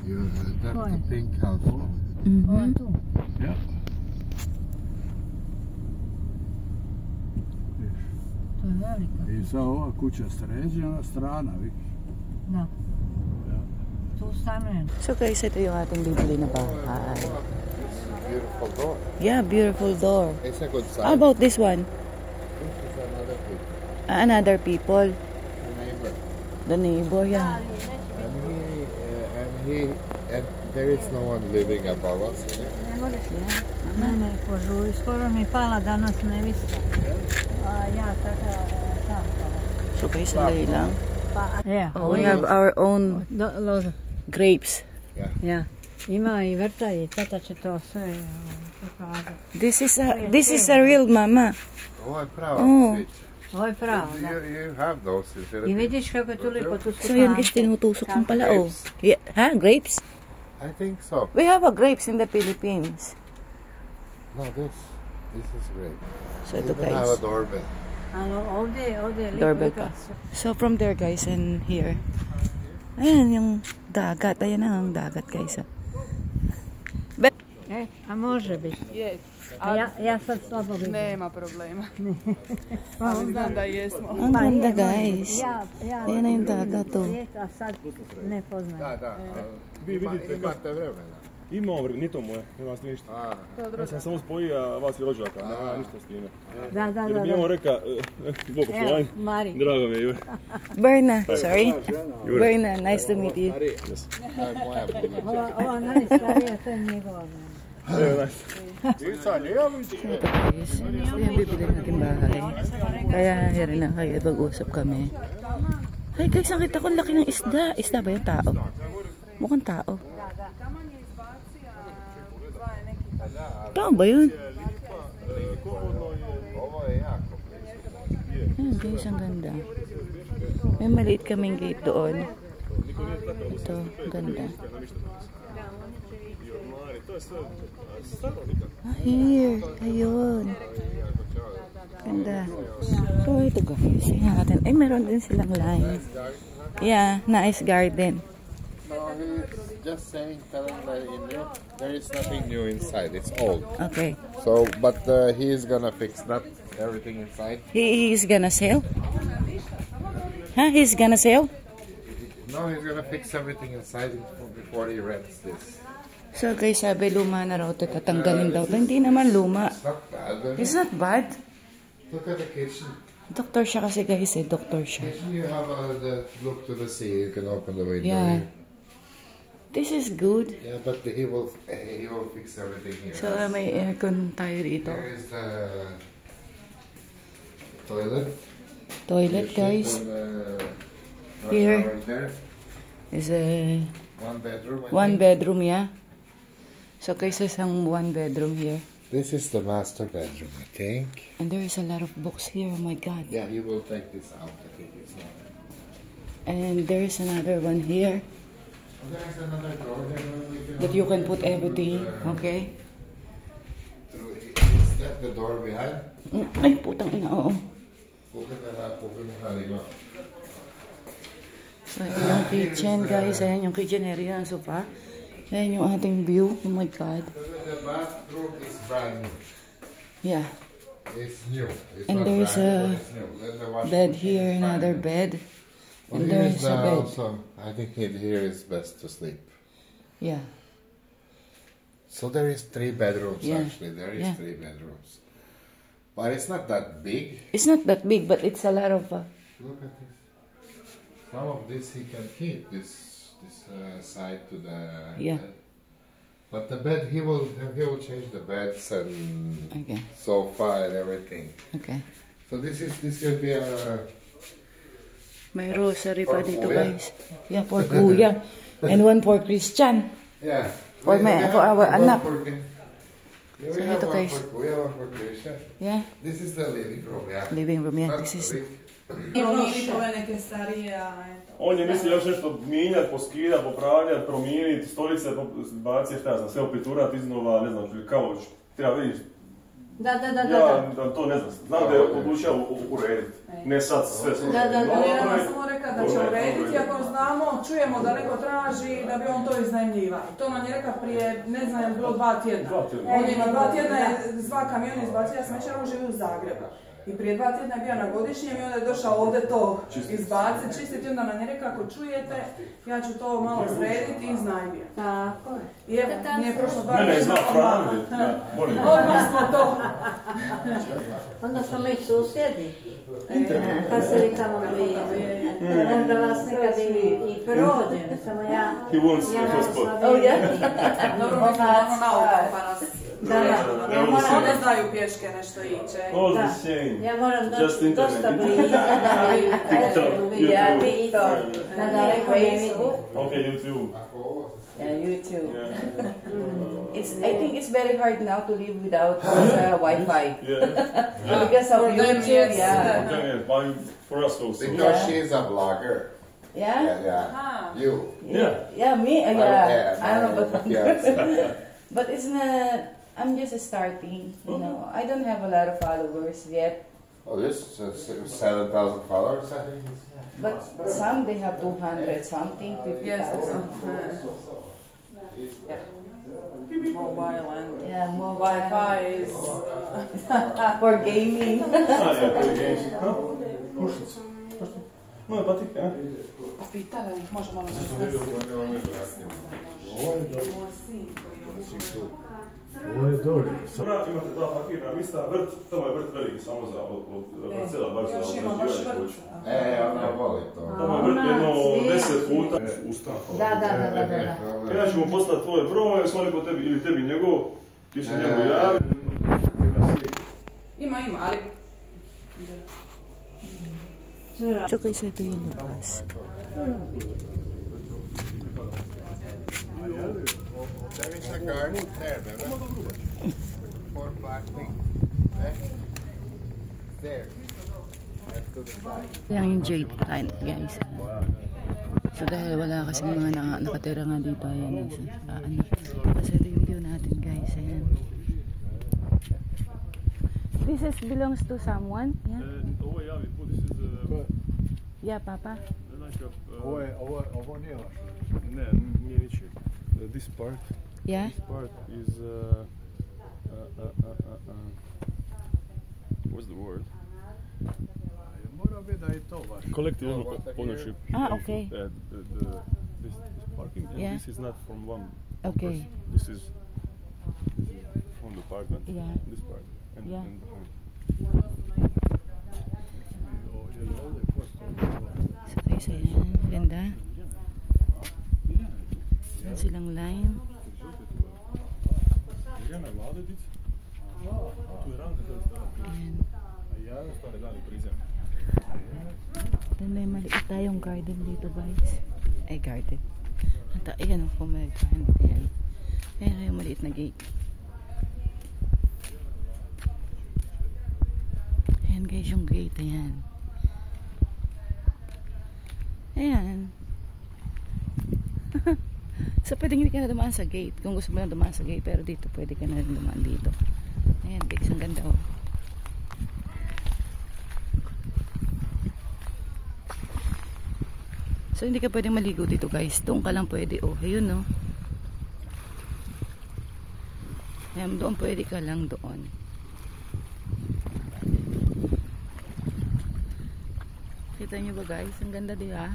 That's the pink house. Ja. To je velika. I sad ova kuća sređena strana, vidiš? Da. Tu stanujem. So guys, ito yung ating bibili na bahay. Beautiful door. Yeah, beautiful door. It's a good size. How about this one? This is another people. Another people. The neighbor. The neighbor, yeah. And there is no one living above us. Ne, ne, požuri. Skoro mi pala danas neviska. Ja, tam. So guys, sandali lang. Yeah. Oh, we have our own grapes. Ja. Ima i vrta i tata će to sve pokazati. This is a real mama. Ovo je prava svića. Ovo je pravo, da. You have those. I vidiš kako je tu lipo, tu su So yun guys, tinutusok ng pala, oh. Yeah, grapes? I think so. We have a grapes in the Philippines. No, this is great. So ito We have a guys, doorbell. Ovdje lipo. doorbell pa. So from there guys, and here, ayan yung dagat. Ayan ang dagat guys. A može biti. Yes. Ja sad slabo vidim. Nema problema. Ali znam da jesmo. Ang ganda guys. Ayan na yung dagat to. A sad ne poznajem. Da. Vi vidite Imate vremena. Imamo vremena, ni to moje, nema vas ništa. Ja sam samo spojio vas i rođaka, nema ništa s time. Da. Jer mi je on reka, zbog poslovanja. Mari. Drago mi je, Jure. Berna, sorry. Berna, nice to meet you. Moja buduća. Ova najstarija, to je njegova. Ito guys, ayan bibili natin bahay. Kaya rin na kayo, mag-usap kami. Ay guys, nakita ko laki ng isda. Isda ba yung tao? Mukhang tao. Tao ba yun? Ayan guys, ang ganda. May maliit kaming gate doon. Ito, ganda. Here, ayun. Ganda. So ito guys, tingnan natin. Ay, meron din silang line. Yeah, nice garden. No, he's just telling that there is nothing new inside. It's old. Okay. So, but he is gonna fix that everything inside. He's gonna sell? Huh? He's gonna sell? No, he's gonna fix everything inside before he rents this. So guys, sabi luma na raw ito, tatanggalin daw. Hindi naman luma. It's not bad. It's not bad. Look at the kitchen. Doktor siya kasi guys, doktor siya. You have the look to the sea. You can open the window. Yeah. This is good. Yeah, but he will fix everything here. So may aircon tayo rito. There is the toilet. Toilet guys. Here is a one bedroom, yeah. So guys, there's some one bedroom here. This is the master bedroom, I think. And there is a lot of books here. Oh my God. Yeah, he will take this out. I think it's not. And there is another one here There is another door there that you can put everything. Okay. Is that the door behind? Ay, putang ina, oo. So, ayan yung kitchen, guys. Ayan yung kitchen area ng sofa. Ayan yung ating view. Oh my God. The bathroom is brand new. Yeah. It's new. It's And not there's brand new, a it's new. Then the washroom bed is here, brand another new. bed. Well, And there's a bed. Also, I think here is best to sleep. Yeah. So there is 3 bedrooms Yeah. actually. There is Yeah. 3 bedrooms. But it's not that big. It's not that big, but it's a lot of... Look at this. Some of this he can keep, this side to the Yeah. bed. But the bed, he will change the beds and Okay. sofa and everything. Okay. So this will be a... May rosary pa For dito, kuya. guys. Yeah, for kuya. And one for Christian. Yeah. For our anak. We So have ito, one guys. for kuya, one for Christian. Yeah. This is the living room, yeah. Living room, yeah. Not This is... big. Ove neke starije, a eto. On je mislio još nešto mijenjati, poskidati, popravljati, promijeniti, stolice baciti, šta ja znam, sve opiturat iznova, ne znam, kao treba vidjeti Da. Ja to ne znam, znam da je odlučio urediti, ne sad sve Da. Ali ja vam samo rekao da će urediti, ako znamo, čujemo da neko traži da bi on to iznajmljivao. To nam je rekao prije, ne znam, je bilo 2 tjedna. On ima 2 tjedna, je 2 kamiona izbacio smeće, on živi u Zagrebu. I prije 2 tjedna je bio na godišnjem i onda je došao ovdje to izbaciti, čistiti, onda nam je rekao, ako čujete, ja ću to malo srediti i iznajmio. Tako je. I evo, nije prošlo 2 tjedna. Ne, zna Fran, molim. Odmah smo to. Onda smo mi susjedi. Kad se li tamo blizu. Da vas nekad i prođem, samo ja... He wants to spot. Oh, yeah? Dobro, mi smo ono na auto, pa nas... Da. Ja moram One znaju pješke nešto iće. All the same. Ja moram Just doći internet. dosta blizu Yeah, YouTube. TikTok. da daleko ne vidim. Okay, YouTube. Yeah, YouTube. Yeah. I think it's very hard now to live without Wi-Fi. Yeah. Because of For them, YouTube, yes. yeah. Okay, but for us also. Because she's a blogger. Yeah? Yeah. You. Yeah, me? Yeah. I'm a Yes. But it's not, I'm just starting, you know. I don't have a lot of followers yet. Oh, this is 7,000 followers, I think. But some, they have 200 something, 50,000. Yes, mobile and Yeah, mobile. Wi-Fi is... For gaming. Ja, to je games. Kušnicu. No, pa ti, ja? Pitala ih, možemo ono Ovo je dobro. Sada imate 2 parkirna mjesta, vrt, tamo je vrt veliki samo za parcela, baš za još ima baš obrađivanje vrt. kuće. Ona voli to. Tamo je vrt jedno 10 puta usta. Da. Ja ću mu poslati tvoje broj, svali po tebi ili tebi njegov, ti se njemu javi. Ima, ali... Čekaj se ito yung labas. There is a garden there, remember? 4 black things. There. That's to the side. Yan yung jade plant, guys. So dahil wala kasi mga nakatira nga dito, ayan. Kasi review natin, guys. Ayan. This belongs to someone? Yeah? Ovo je javi put, this is... Yeah, Papa? Ovo nije vaš. Ne, nije ničije. This part, Yeah? this part is... what's the word? Mora biti da je to vaš. Collective ownership. Ah, okay. This parking, and Yeah. this is not from one Okay. person. This is from the apartment. Yeah. This part. And, Yeah. and behind. So guys, ayan. Ganda. Ayan silang line. Vrijeme vlade biti. Tu je ranka da je stara. Ayan. Ja, stare dani prizem. Then may maliit tayong garden dito, guys. Ay, garden. Ayan po, may garden. Ayan. Ayan yung maliit na gate. Ayan guys, yung gate. Ayan. Ayan. So, pwedeng hindi ka na dumaan sa gate. Kung gusto mo lang dumaan sa gate. Pero dito, pwede ka na rin dumaan dito. Ayan guys, ang ganda oh. So, hindi ka pwedeng maligo dito guys. Doon ka lang pwede. Oh, ayun no. Ayan, doon pwede ka lang doon. Kita nyo ba guys? Ang ganda di ba?